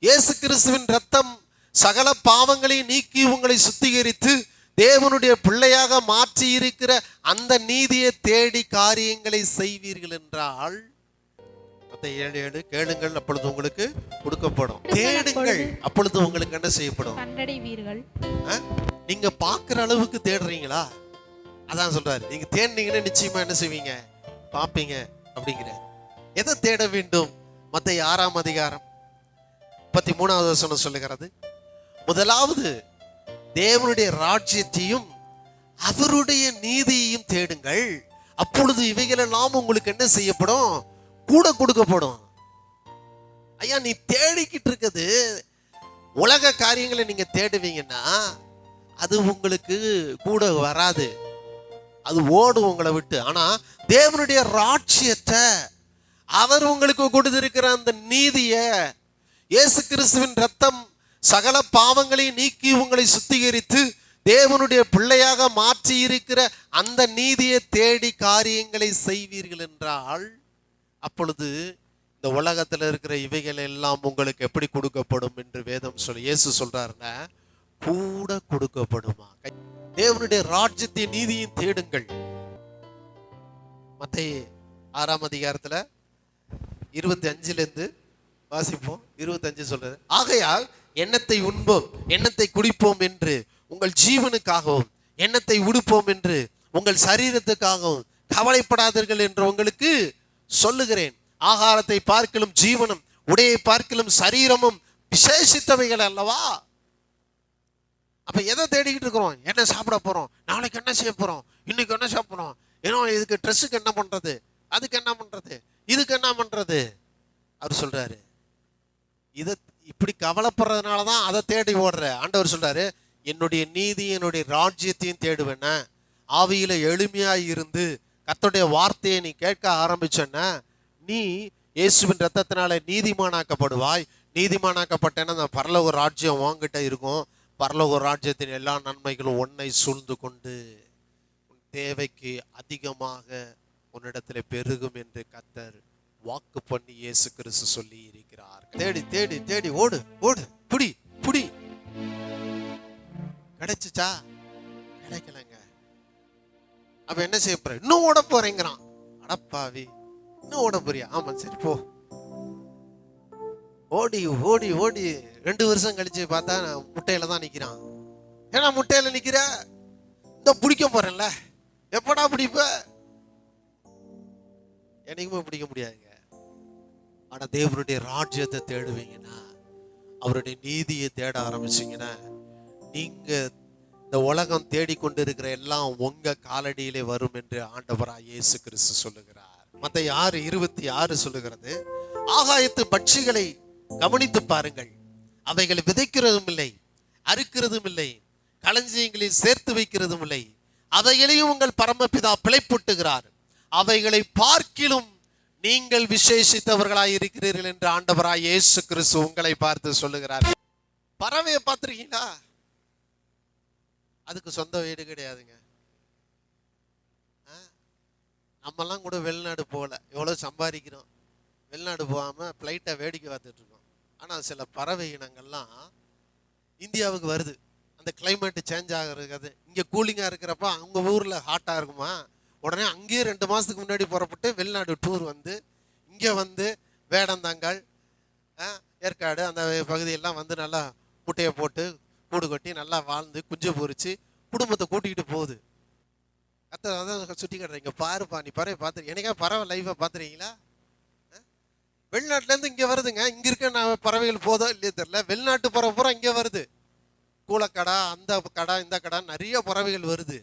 இயேசு கிறிஸ்துவின் ரத்தம் சகல பாவங்களை நீக்கி உங்களை சுத்திகரித்து தேவனுடைய பிள்ளையாக மாற்றி இருக்கிற அந்த நீதியை தேடி காரியங்களை செய்வீர்கள் என்றால் 7:7 கேளுங்கள் அப்பொழுது உங்களுக்கு கொடுக்கப்படும், தேடுங்கள் அப்பொழுது உங்களுக்கு என்ன செய்யப்படும், கண்டடைவீர்கள். நீங்க பார்க்கிற அளவுக்கு தேடுறீங்களா? அதான் சொல்றாரு, நீங்க தேடினீங்கன்னா நிச்சயமா என்ன செய்வீங்க, பார்ப்பீங்க அப்படிங்கிற. எதை தேட வேண்டும்? மத்தேயு 6ஆம் அதிகாரம் 33வது வசனம் சொல்லுகிறது, முதலாவது தேவனுடைய ராஜ்யத்தையும் அவருடைய நீதியையும் தேடுங்கள், அப்பொழுது இவைகளெல்லாம் உங்களுக்கு என்ன செய்யப்படும், கூட கொடுக்கப்படும். ஐயா, நீ தேடிக்கிட்டு இருக்குது உலக காரியங்களை நீங்க தேடுவீங்கன்னா அது உங்களுக்கு கூட வராது, அது ஓடும் உங்களை விட்டு. ஆனா தேவனுடைய ராஜ்யத்தை, அவர் உங்களுக்கு கொடுத்திருக்கிற அந்த நீதிய, இயேசு கிறிஸ்துவின் ரத்தம் சகல பாவங்களை நீக்கி உங்களை சுத்திகரித்து தேவனுடைய பிள்ளையாக மாற்றி இருக்கிற அந்த நீதியை தேடி காரியங்களை செய்வீர்கள் என்றால், அப்பொழுது இந்த உலகத்தில் இருக்கிற இவைகள் எல்லாம் உங்களுக்கு எப்படி கொடுக்கப்படும் என்று வேதம் சொல்லி இயேசு சொல்றாருன்னா, கூட கொடுக்கப்படுமா. தேவனுடைய ராஜ்யத்தை நீதியும் தேடுங்கள். மத்தேயு 6ஆம் அதிகாரத்துல 25 வாசிப்போம். 25 சொல்றது, ஆகையால் எண்ணத்தை உண்போம் எண்ணத்தை குடிப்போம் என்று உங்கள் ஜீவனுக்காகவும் எண்ணத்தை உடுப்போம் என்று உங்கள் சரீரத்துக்காகவும் கவலைப்படாதீர்கள் என்று உங்களுக்கு சொல்லுகிறேன். ஆகாரத்தை பார்க்கலும் ஜீவனும் உடையை பார்க்கலும் சரீரமும் விசேஷித்தவைகள் அல்லவா. அப்ப எதை தேடிக்கிட்டு இருக்கிறோம்? என்ன சாப்பிட போறோம், நாளைக்கு என்ன செய்ய போறோம், இன்னைக்கு என்ன சாப்பிடுறோம், ஏன்னா இதுக்கு ட்ரெஸ்ஸுக்கு என்ன பண்றது, அதுக்கு என்ன பண்றது, இதுக்கு என்ன பண்றது. அவர் சொல்றாரு, இதை இப்படி கவலைப்படுறதுனாலதான் அதை தேடி ஓடுற. ஆண்டவர் சொல்றாரு, என்னுடைய நீதி என்னுடைய ராஜ்யத்தையும் தேடுவேன, ஆவியில எளிமையாய் இருந்து கர்த்தருடைய வார்த்தையை நீ கேட்க ஆரம்பிச்சன்னா நீ இயேசுவின் ரத்தத்தினால நீதிமானாக்கப்படுவாய். நீதிமானாக்கப்பட்டேன்னா அந்த பரலோக ராஜ்யம் வாங்கிட்ட இருக்கும். பரலோக ராஜ்யத்தின் எல்லா நன்மைகளும் உன்னை சூழ்ந்து கொண்டு உன் தேவைக்கு அதிகமாக உன்னிடத்துல பெருகும் என்று கர்த்தர் வாக்கு பண்ணி இயேசு கிறிஸ்து சொல்லி இருக்கிறார். தேடி தேடி தேடி ஓடு ஓடு, புடி புடி. கிடைச்சுச்சா? கிடைக்கலங்க. அப்ப என்ன செய்ய போற? இன்னும் ஓட போறேங்கிறான். அடப்பாவி, இன்னும் ஓட போறியா? ஆமா சரி போ. ஓடி ஓடி ஓடி 2 வருஷம் கழிச்சு பார்த்தா முட்டையில தான் நிக்கிறான். ஏன்னா முட்டையில நிக்கிற, இந்த பிடிக்க போறேன்ல, எப்படா பிடிப்ப? என்னைக்குமே பிடிக்க முடியாதுங்க. ஆனா தேவனுடைய ராஜ்யத்தை தேடுவீங்கன்னா, அவருடைய நீதியை தேட ஆரம்பிச்சீங்கன்னா, நீங்க இந்த உலகம் தேடிக்கொண்டு இருக்கிற எல்லாம் உங்க காலடியிலே வரும் என்று ஆண்டவராய் இயேசு கிறிஸ்து சொல்லுகிறார். மத்தேயு 6:26 சொல்லுகிறது, ஆகாயத்து பட்சிகளை கவனித்து பாருங்கள், அவைகளை விதைக்கிறதும் இல்லை, அறுக்கிறதும் இல்லை, களஞ்சியங்களில் சேர்த்து வைக்கிறதும் இல்லை, அவைகளையும் உங்கள் பரமபிதா பிழைப்பூட்டுகிறார், அவைகளை பார்க்கிலும் நீங்கள் விசேஷித்தவர்களாய் இருக்கிறீர்கள் என்று ஆண்டவராய் இயேசு கிறிஸ்து உங்களை பார்த்து சொல்லுகிறார். பறவையை பார்த்திருக்கீங்களா? அதுக்கு சொந்த வீடு கிடையாதுங்க. நம்மெல்லாம் கூட வெளிநாடு போகல, எவ்வளோ சம்பாதிக்கிறோம், வெளிநாடு போகாமல் ஃப்ளைட்டை வேடிக்கை பார்த்துட்டு இருக்கோம். ஆனால் சில பறவை இனங்கள்லாம் இந்தியாவுக்கு வருது. அந்த கிளைமேட்டு சேஞ்ச் ஆகிறது, இங்கே கூலிங்காக இருக்கிறப்ப அவங்க ஊரில் ஹாட்டாக இருக்குமா, உடனே அங்கேயே 2 மாதத்துக்கு முன்னாடி புறப்பட்டு வெளிநாடு டூர் வந்து இங்கே வந்து வேடந்தாங்கல், ஏற்காடு அந்த பகுதியெல்லாம் வந்து நல்லா முட்டையை போட்டு கூடு கட்டி நல்லா வாழ்ந்து குஞ்சு பொறிச்சு குடும்பத்தை கூட்டிக்கிட்டு போகுது. அதான் சுட்டி காட்டுறீங்க, பாருப்பா நீ பறவை பார்த்து, எனக்கா பறவை லைஃபை பார்த்துறீங்களா? வெளிநாட்டுலேருந்து இங்கே வருதுங்க. இங்கே இருக்க பறவைகள் போதோ இல்லையே தெரியல, வெளிநாட்டு பறவை பூரா இங்கே வருது. கூலக்கடா, அந்த கடா, இந்த கடா, நிறைய பறவைகள் வருது.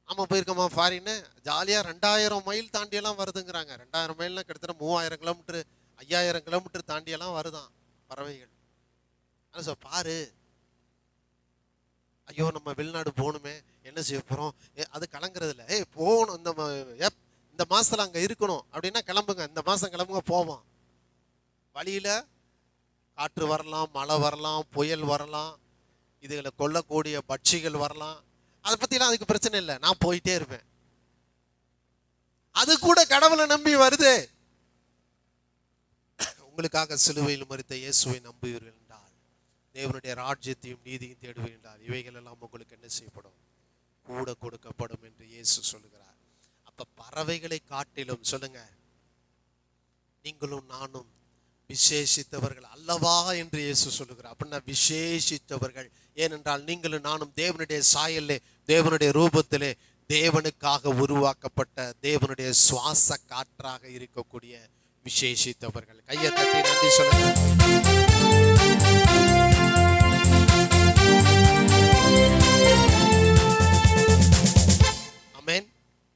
நம்ம போயிருக்கோமா ஃபாரின்னு? ஜாலியாக 2000 மைல் தாண்டியெல்லாம் வருதுங்கிறாங்க. 2000 மைல்னா கிட்டத்தட்ட 3000 கிலோமீட்டர் 5000 கிலோமீட்டர் தாண்டியெல்லாம் வருதான் பறவைகள். ஆனால் பாரு, ஐயோ நம்ம வெளிநாடு போகணுமே, என்ன செய்ய போகிறோம், அது கலங்குறது இல்லை. போகணும், இந்த மாதத்தில் அங்கே இருக்கணும் அப்படின்னா கிளம்புங்க, இந்த மாதம் கிளம்புங்க போவோம். வழியில் காற்று வரலாம், மழை வரலாம், புயல் வரலாம், இதுகளை கொல்லக்கூடிய பட்சிகள் வரலாம், அதை பற்றிலாம் அதுக்கு பிரச்சனை இல்லை, நான் போயிட்டே இருப்பேன். அது கூட கடவுளை நம்பி வருது. உங்களுக்காக சிலுவையில் மரித்த இயேசுவை நம்புவீர்கள் என்றால், தேவனுடைய ராஜ்யத்தையும் நீதியும் தேடுவீர்கள் என்றால், இவைகள் எல்லாம் உங்களுக்கு என்ன செய்யப்படும்? கூட கொடுக்கப்படும் என்று இயேசு சொல்லுகிறார். அப்ப பறவைகளை காட்டிலும் சொல்லுங்க, நீங்களும் நானும் விசேஷித்தவர்கள் அல்லவா என்று இயேசு சொல்லுகிறார். அப்படின்னா விசேஷித்தவர்கள். ஏனென்றால் நீங்களும் நானும் தேவனுடைய சாயல்லே, தேவனுடைய ரூபத்திலே, தேவனுக்காக உருவாக்கப்பட்ட தேவனுடைய சுவாச காற்றாக இருக்கக்கூடிய விசேஷித்தவர்கள். கையை தட்டி நன்றி சொல்லுங்க.